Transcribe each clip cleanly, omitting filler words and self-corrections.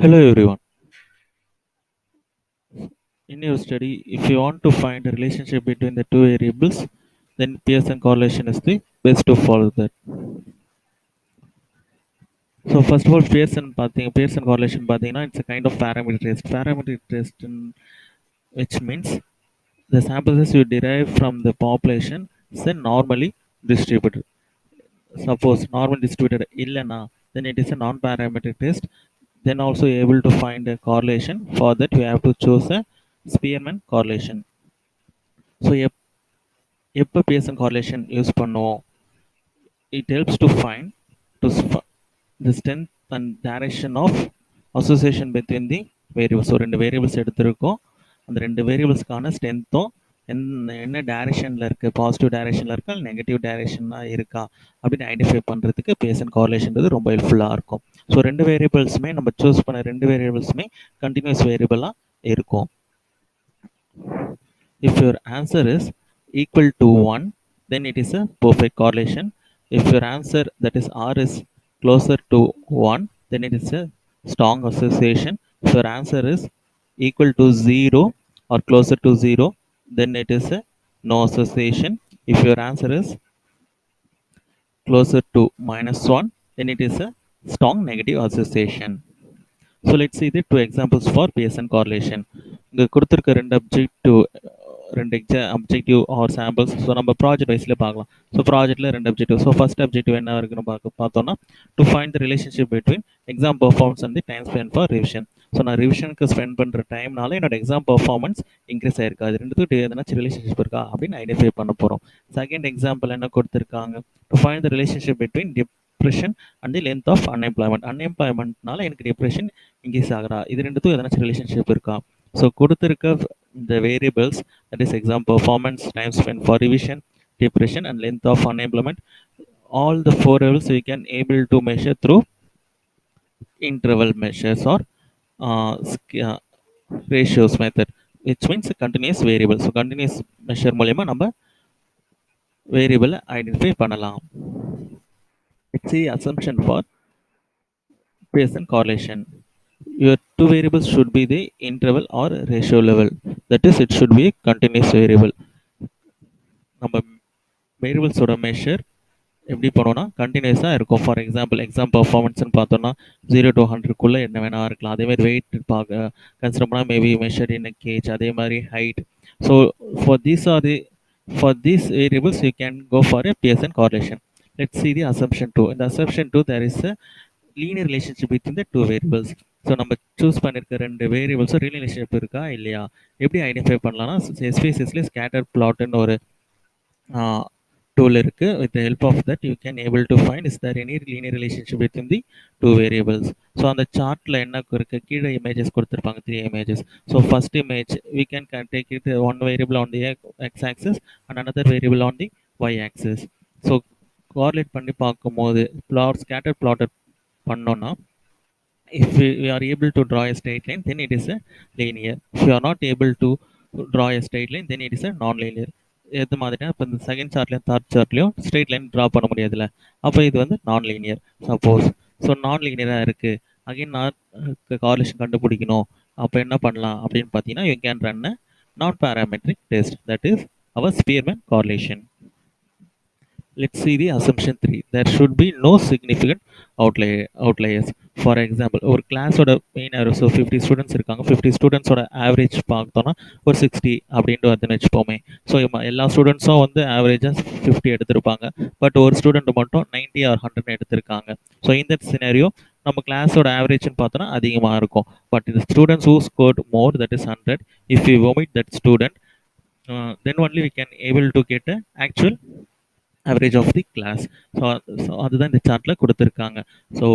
Hello everyone. In your study, if you want to find a relationship between the two variables, then Pearson correlation is the best to follow that. So first of all, Pearson correlation பார்த்தீங்கன்னா, it's a kind of parameter test. Parameter test, which means the samples you derive from the population is normally distributed. Suppose normal distributed illana, then it is a non-parametric test. Then also able to find a correlation. For that, you have to choose a Spearman correlation. So எப்போ Pearson correlation use பண்ணுவோம்? It helps to find to the strength and direction of association between the variables. So ரெண்டு variables எடுத்திருக்கோம், அந்த ரெண்டு வேரியபிள்ஸ்க்கான ஸ்ட்ரென்த்தும் என்ன டைரக்ஷனில் இருக்குது, positive டைரக்ஷனில் இருக்கா இல்லை நெகட்டிவ் டைரக்ஷனாக இருக்கா அப்படின்னு ஐடென்டிஃபை பண்ணுறதுக்கு பிஎஸ்என் கார்லேஷன்றது ரொம்ப ஹெல்ப்ஃபுல்லாக இருக்கும். ஸோ ரெண்டு வேரியபிள்ஸுமே நம்ம சூஸ் பண்ண ரெண்டு வேரியபிள்ஸுமே கண்டினியூஸ் வேரியபிளாக இருக்கும். If your answer is equal to 1, then it is a perfect correlation. If your answer, that is R, is closer to 1, then it is a strong association. If your answer is equal to 0 or closer to 0, then it is a no association. If your answer is closer to -1, then it is a strong negative association. So let's see the two examples for Pearson correlation. இங்கே கொடுத்துருக்க ரெண்டு objective R samples. So நம்ம project வைஸில் பார்க்கலாம். So ப்ராஜெக்ட்டில் ரெண்டு objective. So first objective என்ன இருக்குன்னு பார்த்தோம்னா, to find the relationship between exam performance and the time spend for revision. So நான் ரிவிஷனுக்கு ஸ்பெண்ட் பண்ணுற டைம்னால என்னோட எக்ஸாம் பர்ஃபார்மன்ஸ் இன்க்ரீஸ் ஆயிருக்கா, அது ரெண்டுத்துக்கு எதனாச்சும் ரிலேஷன்ஷிப் இருக்கா அப்படின்னு ஐடென்டிஃபை பண்ண போகிறோம். செகண்ட் எக்ஸாம்பிள் என்ன கொடுத்துருக்காங்க, to find the relationship between depression and the length of unemployment. அன்எம்ப்ளாய்மெண்ட்னால எனக்கு டிப்ரெஷன் இன்க்ரீஸ் ஆகிறா, இது ரெண்டுத்துக்கும் எதனாச்சும் ரிலேஷன்ஷிப் இருக்கா. ஸோ கொடுத்துருக்க the variables, that is exam performance, time spent for revision, depression and length of unemployment, all the four variables we can able to measure through interval measures or ratios method, which means a continuous variable. So continuous measure மூலமா நம்ம variable identify பண்ணலாம். Let's see assumption for Pearson correlation. Your two variables should be the interval or ratio level, that is it should be a continuous variable. நம்ம வேரியபிள்ஸோட measure எப்படி பண்ணுவோம்னா கண்டினியூஸாக இருக்கும். For example exam பர்ஃபார்மன்ஸ்னு பார்த்தோன்னா 0 to 100க்குள்ளே என்ன வேணால் இருக்கலாம். அதேமாதிரி வெயிட் பார்க்க கன்சிடர் பண்ணால் மேபி மெஷர் இன் கேஜ், அதே மாதிரி height. So for these variables you can go for a Pearson correlation. Let's see the assumption 2. இந்த assumption 2 there is a linear relationship between the two variables. So நம்ம choose பண்ணியிருக்க ரெண்டு வேரியபிள்ஸும் relationship இருக்கா இல்லையா எப்படி identify பண்ணலாம்னா, எஸ்பிஎஸ்எஸ்லேயே ஸ்கேட்டர் பிளாட்னு ஒரு tool இருக்கு. with the help of that you can able to find is there any linear relationship between the two variables. So அந்த சார்ட்ல என்ன இருக்கு, கீழே இமேஜஸ் கொடுத்துருப்பாங்க, 3 images. So first image we can take it one variable on the x axis and another variable on the y axis. So correlate பண்ணி பார்க்கும்போது scatter plot பண்ணோன்னா, if we are able to draw a straight line, then it is a linear. If you are not able to draw a straight line, then it is a non-linear. எது மாதிரினா, இப்போ இந்த second சார்ட்லையும் third சார்ட்லையும் straight line draw பண்ண முடியாதுல்ல, அப்போ இது வந்து நான் லீனியர். சப்போஸ் ஸோ நான் லீனியராக இருக்குது, அகைன் நான் கார்லேஷன் கண்டுபிடிக்கணும், அப்போ என்ன பண்ணலாம் அப்படின்னு பார்த்தீங்கன்னா, you can run a non parametric test, that is our Spearman correlation. Let's see the assumption 3. There should be no significant outliers. For example, ஒரு கிளாஸோட மெயின் ஆவரேஜ், ஸோ 50 ஸ்டூடெண்ட்ஸ் இருக்காங்க, 50 ஸ்டூடெண்ட்ஸோட ஆவரேஜ் பார்த்தோன்னா ஒரு 60 அப்படின்ட்டு வந்துன்னு வச்சுப்போமே. ஸோ எல்லா ஸ்டூடெண்ட்ஸும் வந்து ஆவரேஜாக 50 எடுத்திருப்பாங்க, பட் ஒரு ஸ்டூடெண்ட் மட்டும் 90 or 100 எடுத்திருக்காங்க. ஸோ இந்த சினாரியோ நம்ம கிளாஸோட ஆவரேஜ்னு பார்த்தோன்னா அதிகமாக இருக்கும். பட் இந்த students who scored more, that is 100, if you omit that student, then only we can able to get a actual average of the class. So அதுதான் இந்த சார்ட்டில் கொடுத்துருக்காங்க. ஸோ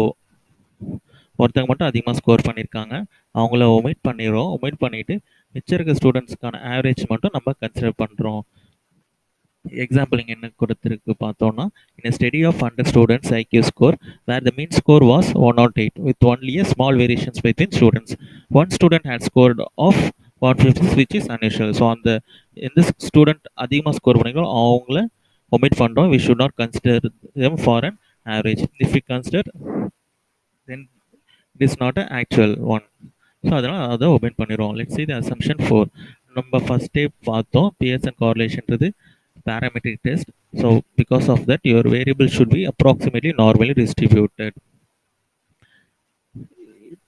ஒருத்தங்க மட்டும் அதிகமாக ஸ்கோர் பண்ணியிருக்காங்க, அவங்கள ஒமிட் பண்ணிடுறோம். ஒமிட் பண்ணிவிட்டு மிச்சம் இருக்க ஸ்டூடெண்ட்ஸ்க்கான ஆவரேஜ் மட்டும் நம்ம கன்சிடர் பண்ணுறோம். எக்ஸாம்பிள் இங்கே என்ன கொடுத்துருக்கு பார்த்தோன்னா, in study of 100 students IQ score where the mean score was 108 with only a small variations between students. One student had scored of 150, which is unusual. So அந்த எந்த ஸ்டூடெண்ட் அதிகமாக ஸ்கோர் பண்ணிக்கிறோம் அவங்கள omit பண்ணுறோம். we should not consider them for an average. If we consider, then It is not an actual one. So அதனால் அதை open பண்ணிடுவோம். Let's see the assumption 4. நம்ம ஃபஸ்ட்டே பார்த்தோம் Pearson கார்லேஷன்றது parametric test. So because of that, your variable should be approximately normally distributed.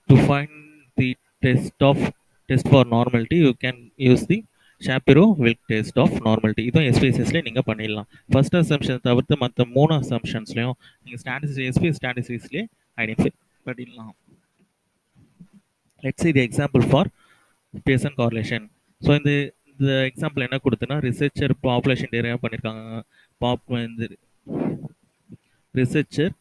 To find the test for normality, you can use the Shapiro-Wilk test of normality. இதுவும் SPSSல நீங்கள் பண்ணிடலாம். First assumption தவிர்த்து மற்ற 3 அசம்ஷன்ஸ்லையும் நீங்கள் ஸ்டாட்டிஸ்டிக்ஸ்லேயே identify பண்ணிடலாம். Let's see the example for Pearson correlation. So இந்த example என்ன கொடுத்துன்னா researcher population derive பண்ணியிருக்காங்க. இந்த researcher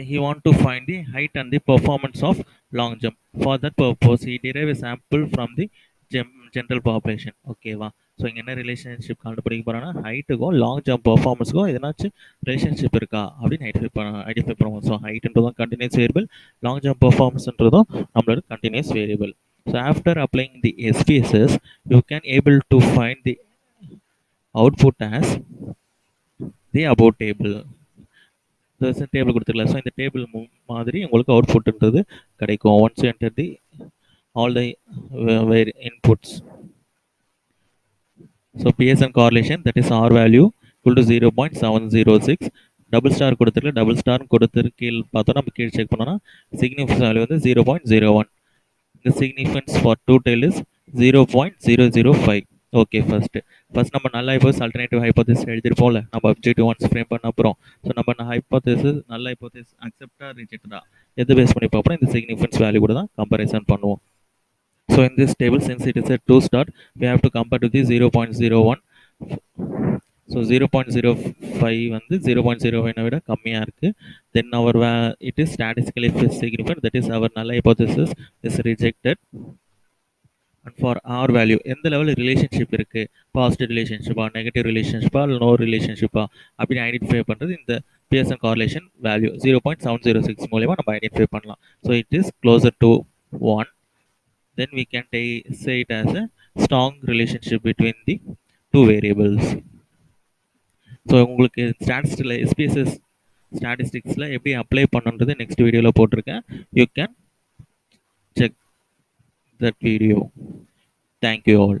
he want to find the height and the performance of long jump. For that purpose, he derive a sample from the general population. ஓகேவா? So இங்கே என்ன relationship கண்டுபிடிக்க போகிறோன்னா ஹைட்டுக்கும் long jump பர்ஃபார்மன்ஸுக்கும் எதனாச்சும் relationship இருக்கா அப்படின்னு ஐடென்டிஃபை பண்ணுவோம். ஸோ ஹைட்ன்றதும் கண்டினியூஸ் வேரியபிள், லாங் ஜம்ப் பர்ஃபார்மன்ஸ்ன்றதும் நம்மளோட continuous variable. So after applying the SPSS, you can able to find the output as the above table. Table கொடுத்துருக்கலாம். ஸோ இந்த டேபிள் மாதிரி உங்களுக்கு அவுட்புட்ன்றது கிடைக்கும். Once enter the all the inputs. So Pearson correlation that is R value equal to 0.706. Double star கொடுத்துருக்கு. Double star கொடுத்துரு கீழ் பார்த்தோம். நம்ம கீழே செக் பண்ணோன்னா சிக்னிஃபிகன்ஸ் வேல்யூ வந்து 0.01. The significance for two tail is 0.005. Okay first நம்ம நல்ல ஹைப்போதிஸ் அல்டர்னேட்டிவ் ஹைப்போதிஸ் எழுதிருப்போம்ல நம்ம அப்ஜெக்டிவ் ஒன்ஸ் ஃப்ரேம் பண்ண அப்புறம். ஸோ நம்ம ஹைப்போதிஸ் நல்ல ஹைப்போதிஸ் அக்செப்டா ரிஜெக்டா எது பேஸ் பண்ணி பார்ப்போம், இந்த சிக்னிஃபிகன்ஸ் வேல்யூ கூட தான் கம்பேரிசன் பண்ணுவோம். So in this table since it is a 2 star, we have to compare to the 0.01. So 0.05 வந்து 0.01 விட கம்மியாக இருக்குது. Then our it is statistically significant, that is our null hypothesis is rejected. And for R value எந்த லெவலில் relationship இருக்குது, positive ரிலேஷன்ஷிப்பா negative ரிலேஷன்ஷிப்பா இல்லை no ரிலேஷன்ஷிப்பா அப்படின்னு identify பண்ணுறது இந்த பிஎஸ்என் கார்லேஷன் வேல்யூ 0.706 மூலயமா நம்ம ஐடென்டிஃபை பண்ணலாம். So it is closer to 1. then we can say it as a strong relationship between the two variables. So உங்களுக்கு ஸ்டாட்டிஸ்டிக்ஸில் எஸ்பிஎஸ்எஸ் ஸ்டாட்டிஸ்டிக்ஸில் எப்படி அப்ளை பண்ணுன்றது நெக்ஸ்ட் வீடியோவில் போட்டிருக்கேன். You can check that video. Thank you all.